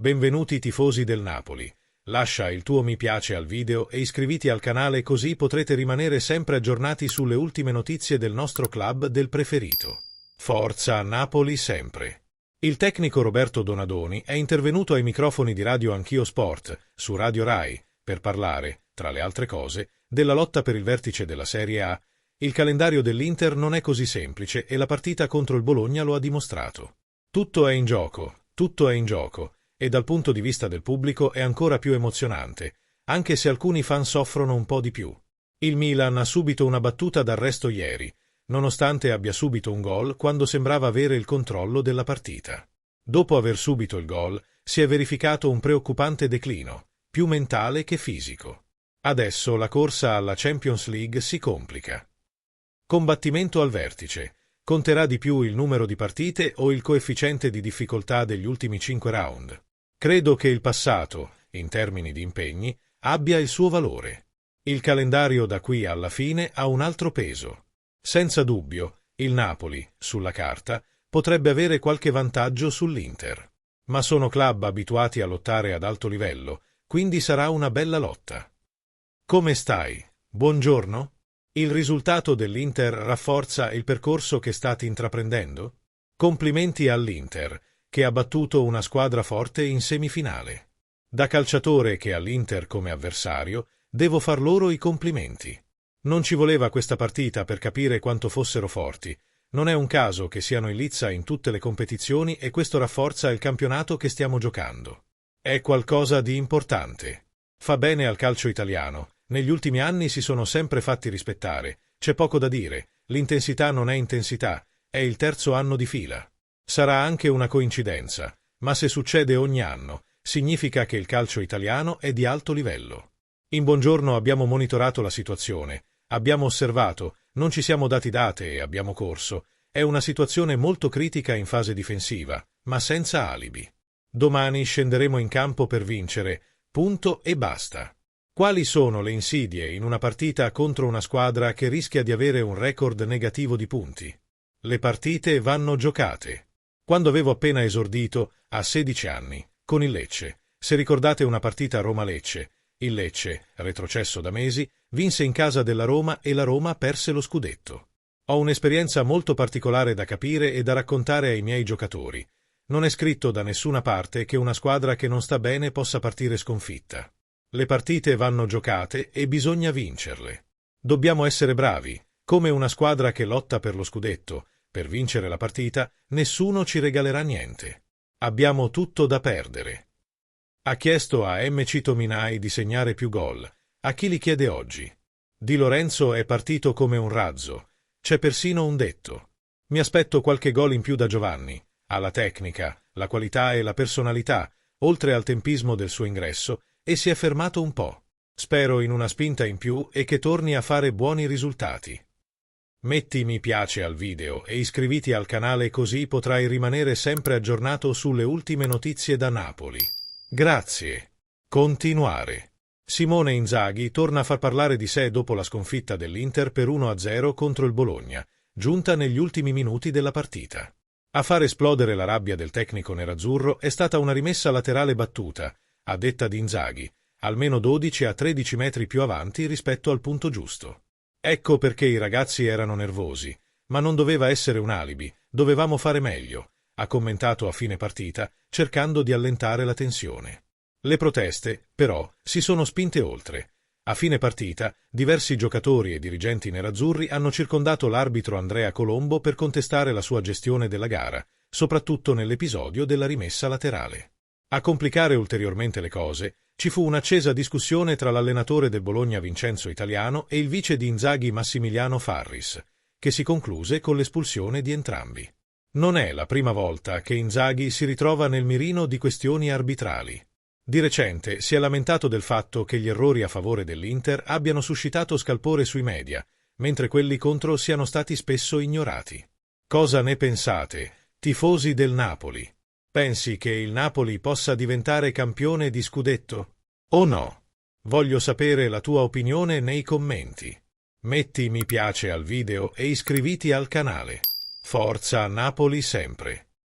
Benvenuti tifosi del Napoli. Lascia il tuo mi piace al video e iscriviti al canale così potrete rimanere sempre aggiornati sulle ultime notizie del nostro club del preferito. Forza Napoli sempre! Il tecnico Roberto Donadoni è intervenuto ai microfoni di Radio Anch'io Sport, su Radio Rai, per parlare, tra le altre cose, della lotta per il vertice della Serie A. Il calendario dell'Inter non è così semplice e la partita contro il Bologna lo ha dimostrato. Tutto è in gioco, e dal punto di vista del pubblico è ancora più emozionante, anche se alcuni fan soffrono un po' di più. Il Milan ha subito una battuta d'arresto ieri, nonostante abbia subito un gol quando sembrava avere il controllo della partita. Dopo aver subito il gol, si è verificato un preoccupante declino, più mentale che fisico. Adesso la corsa alla Champions League si complica. Combattimento al vertice. Conterà di più il numero di partite o il coefficiente di difficoltà degli ultimi 5 round? Credo che il passato, in termini di impegni, abbia il suo valore. Il calendario da qui alla fine ha un altro peso. Senza dubbio, il Napoli, sulla carta, potrebbe avere qualche vantaggio sull'Inter. Ma sono club abituati a lottare ad alto livello, quindi sarà una bella lotta. Come stai? Buongiorno? Il risultato dell'Inter rafforza il percorso che state intraprendendo? Complimenti all'Inter, che ha battuto una squadra forte in semifinale. Da calciatore che ha l'Inter come avversario, devo far loro i complimenti. Non ci voleva questa partita per capire quanto fossero forti. Non è un caso che siano in lizza in tutte le competizioni e questo rafforza il campionato che stiamo giocando. È qualcosa di importante. Fa bene al calcio italiano. Negli ultimi anni si sono sempre fatti rispettare. C'è poco da dire. L'intensità non è intensità. È il terzo anno di fila. Sarà anche una coincidenza, ma se succede ogni anno, significa che il calcio italiano è di alto livello. In Buongiorno abbiamo monitorato la situazione. Abbiamo osservato, non ci siamo dati date e abbiamo corso. È una situazione molto critica in fase difensiva, ma senza alibi. Domani scenderemo in campo per vincere, punto e basta. Quali sono le insidie in una partita contro una squadra che rischia di avere un record negativo di punti? Le partite vanno giocate. Quando avevo appena esordito, a 16 anni, con il Lecce, se ricordate una partita Roma-Lecce, il Lecce, retrocesso da mesi, vinse in casa della Roma e la Roma perse lo scudetto. Ho un'esperienza molto particolare da capire e da raccontare ai miei giocatori. Non è scritto da nessuna parte che una squadra che non sta bene possa partire sconfitta. Le partite vanno giocate e bisogna vincerle. Dobbiamo essere bravi, come una squadra che lotta per lo scudetto. Per vincere la partita, nessuno ci regalerà niente. Abbiamo tutto da perdere. Ha chiesto a MC Tominay di segnare più gol. A chi li chiede oggi? Di Lorenzo è partito come un razzo. C'è persino un detto. Mi aspetto qualche gol in più da Giovanni. Ha la tecnica, la qualità e la personalità, oltre al tempismo del suo ingresso, e si è fermato un po'. Spero in una spinta in più e che torni a fare buoni risultati. Metti mi piace al video e iscriviti al canale così potrai rimanere sempre aggiornato sulle ultime notizie da Napoli. Grazie. Continuare. Simone Inzaghi torna a far parlare di sé dopo la sconfitta dell'Inter per 1-0 contro il Bologna, giunta negli ultimi minuti della partita. A far esplodere la rabbia del tecnico nerazzurro è stata una rimessa laterale battuta, a detta di Inzaghi, almeno 12 a 13 metri più avanti rispetto al punto giusto. Ecco perché i ragazzi erano nervosi, ma non doveva essere un alibi, dovevamo fare meglio, ha commentato a fine partita, cercando di allentare la tensione. Le proteste, però, si sono spinte oltre. A fine partita, diversi giocatori e dirigenti nerazzurri hanno circondato l'arbitro Andrea Colombo per contestare la sua gestione della gara, soprattutto nell'episodio della rimessa laterale. A complicare ulteriormente le cose, ci fu un'accesa discussione tra l'allenatore del Bologna Vincenzo Italiano e il vice di Inzaghi Massimiliano Farris, che si concluse con l'espulsione di entrambi. Non è la prima volta che Inzaghi si ritrova nel mirino di questioni arbitrali. Di recente si è lamentato del fatto che gli errori a favore dell'Inter abbiano suscitato scalpore sui media, mentre quelli contro siano stati spesso ignorati. Cosa ne pensate, tifosi del Napoli? Pensi che il Napoli possa diventare campione di scudetto? O no? Voglio sapere la tua opinione nei commenti. Metti mi piace al video e iscriviti al canale. Forza Napoli sempre!